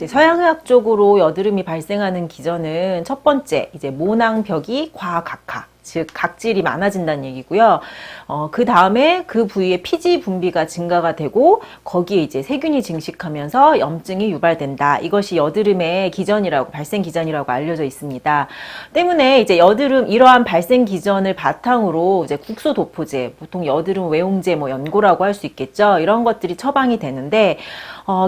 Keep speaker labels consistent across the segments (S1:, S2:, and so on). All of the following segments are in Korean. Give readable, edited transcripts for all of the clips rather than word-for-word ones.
S1: 서양의학 쪽으로 여드름이 발생하는 기전은 첫 번째, 이제 모낭벽이 과각화, 즉 각질이 많아진다는 얘기고요. 그 다음에 그 부위에 피지 분비가 증가가 되고 거기에 이제 세균이 증식하면서 염증이 유발된다. 이것이 여드름의 기전이라고, 발생 기전이라고 알려져 있습니다. 때문에 이제 여드름, 이러한 발생 기전을 바탕으로 이제 국소 도포제, 보통 여드름 외용제, 뭐 연고라고 할 수 있겠죠. 이런 것들이 처방이 되는데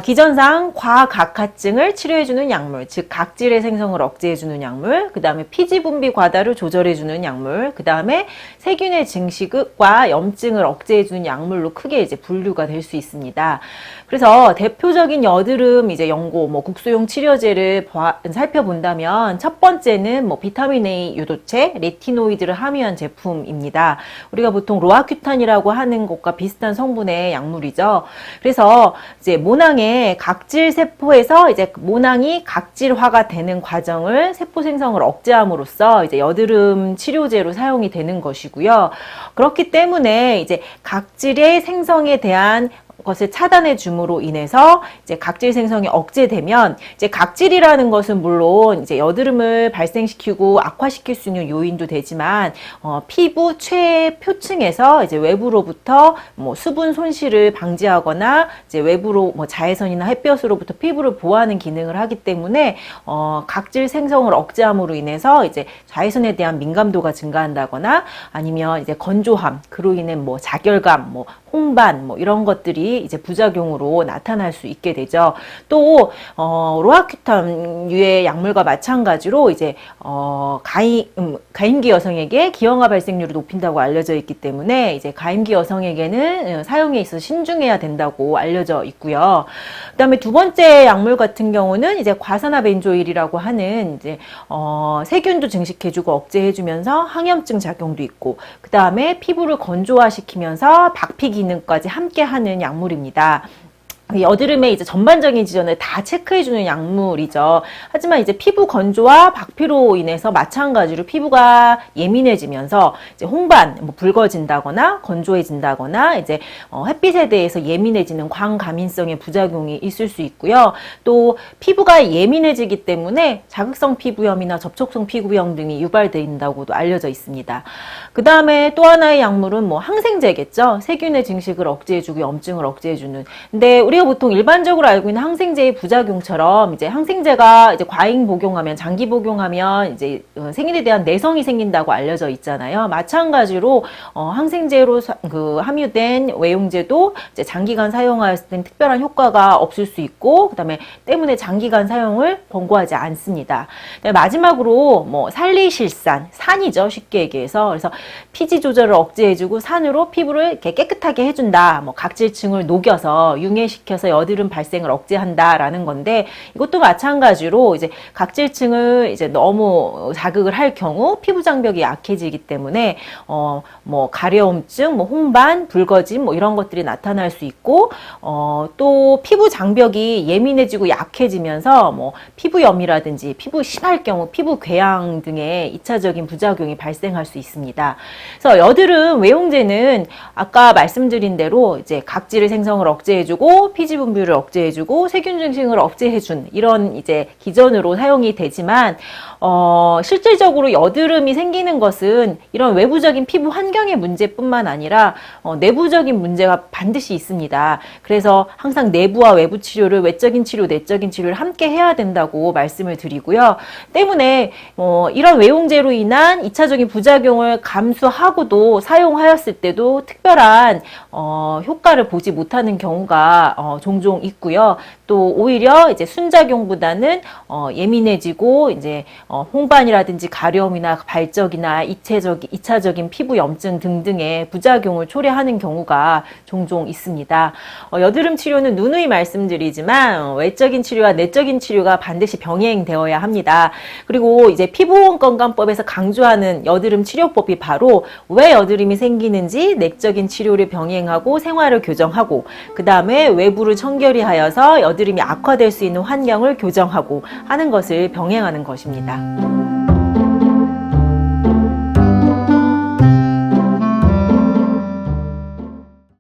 S1: 기전상 과각화증을 치료해주는 약물, 즉 각질의 생성을 억제해주는 약물, 그 다음에 피지 분비 과다를 조절해주는 약물, 그 다음에 세균의 증식과 염증을 억제해주는 약물로 크게 이제 분류가 될 수 있습니다. 그래서 대표적인 여드름 이제 연고, 뭐 국소용 치료제를 살펴본다면 첫 번째는 뭐 비타민 A 유도체, 레티노이드를 함유한 제품입니다. 우리가 보통 로아큐탄이라고 하는 것과 비슷한 성분의 약물이죠. 그래서 이제 모낭의 각질 세포에서 이제 모낭이 각질화가 되는 과정을 세포 생성을 억제함으로써 이제 여드름 치료제로 사용이 되는 것이고요. 그렇기 때문에 이제 각질의 생성에 대한 것을 차단해 줌으로 인해서 이제 각질 생성이 억제되면 이제 각질이라는 것은 물론 이제 여드름을 발생시키고 악화시킬 수 있는 요인도 되지만 피부 최표층에서 이제 외부로부터 뭐 수분 손실을 방지하거나 이제 외부로 뭐 자외선이나 햇볕으로부터 피부를 보호하는 기능을 하기 때문에 각질 생성을 억제함으로 인해서 이제 자외선에 대한 민감도가 증가한다거나 아니면 이제 건조함, 그로 인해 뭐 자결감, 뭐 홍반, 뭐 이런 것들이 이제 부작용으로 나타날 수 있게 되죠. 또 로아큐탄류의 약물과 마찬가지로 이제 가임기 여성에게 기형아 발생률을 높인다고 알려져 있기 때문에 이제 가임기 여성에게는 사용에 있어서 신중해야 된다고 알려져 있고요. 그다음에 두 번째 약물 같은 경우는 이제 과산화벤조일이라고 하는 이제 세균도 증식해주고 억제해주면서 항염증 작용도 있고, 그 다음에 피부를 건조화시키면서 박피 기능까지 함께하는 약물입니다. 여드름의 이제 전반적인 지전을 다 체크해주는 약물이죠. 하지만 이제 피부 건조와 박피로 인해서 마찬가지로 피부가 예민해지면서 이제 홍반, 뭐 붉어진다거나 건조해진다거나 이제 햇빛에 대해서 예민해지는 광감인성의 부작용이 있을 수 있고요. 또 피부가 예민해지기 때문에 자극성 피부염이나 접촉성 피부염 등이 유발된다고도 알려져 있습니다. 그 다음에 또 하나의 약물은 뭐 항생제겠죠. 세균의 증식을 억제해주고 염증을 억제해주는. 근데 우리가 보통 일반적으로 알고 있는 항생제의 부작용처럼 이제 항생제가 이제 과잉 복용하면, 장기 복용하면 이제 생인에 대한 내성이 생긴다고 알려져 있잖아요. 마찬가지로 항생제로 함유된 외용제도 이제 장기간 사용했을 땐 특별한 효과가 없을 수 있고, 그다음에 때문에 장기간 사용을 권고하지 않습니다. 마지막으로 뭐 살리실산, 산이죠, 쉽게 얘기해서. 그래서 피지 조절을 억제해주고 산으로 피부를 이렇게 깨끗하게 해준다. 뭐 각질층을 녹여서 융해시켜서 여드름 발생을 억제한다라는 건데, 이것도 마찬가지로 이제 각질층을 이제 너무 자극을 할 경우 피부 장벽이 약해지기 때문에 뭐 가려움증, 뭐 홍반, 붉어짐 뭐 이런 것들이 나타날 수 있고, 또 피부 장벽이 예민해지고 약해지면서 뭐 피부염이라든지 피부 심할 경우 피부 궤양 등의 2차적인 부작용이 발생할 수 있습니다. 그래서 여드름 외용제는 아까 말씀드린 대로 이제 각질의 생성을 억제해주고 피지 분비를 억제해주고 세균 증식을 억제해준 이런 이제 기전으로 사용이 되지만, 실질적으로 여드름이 생기는 것은 이런 외부적인 피부 환경의 문제뿐만 아니라 내부적인 문제가 반드시 있습니다. 그래서 항상 내부와 외부 치료를, 외적인 치료, 내적인 치료를 함께 해야 된다고 말씀을 드리고요. 때문에 이런 외용제로 인한 2차적인 부작용을 감수하고도 사용하였을 때도 특별한 효과를 보지 못하는 경우가 종종 있고요. 또 오히려 이제 순작용보다는 예민해지고 이제 홍반이라든지 가려움이나 발적이나 2차적인 피부 염증 등등의 부작용을 초래하는 경우가 종종 있습니다. 여드름 치료는 누누이 말씀드리지만 외적인 치료와 내적인 치료가 반드시 병행되어야 합니다. 그리고 이제 피부건강법에서 강조하는 여드름 치료법이 바로 왜 여드름이 생기는지 내적인 치료를 병행하고 생활을 교정하고, 그 다음에 외부를 청결히하여서 여드름이 악화될 수 있는 환경을 교정하고 하는 것을 병행하는 것입니다.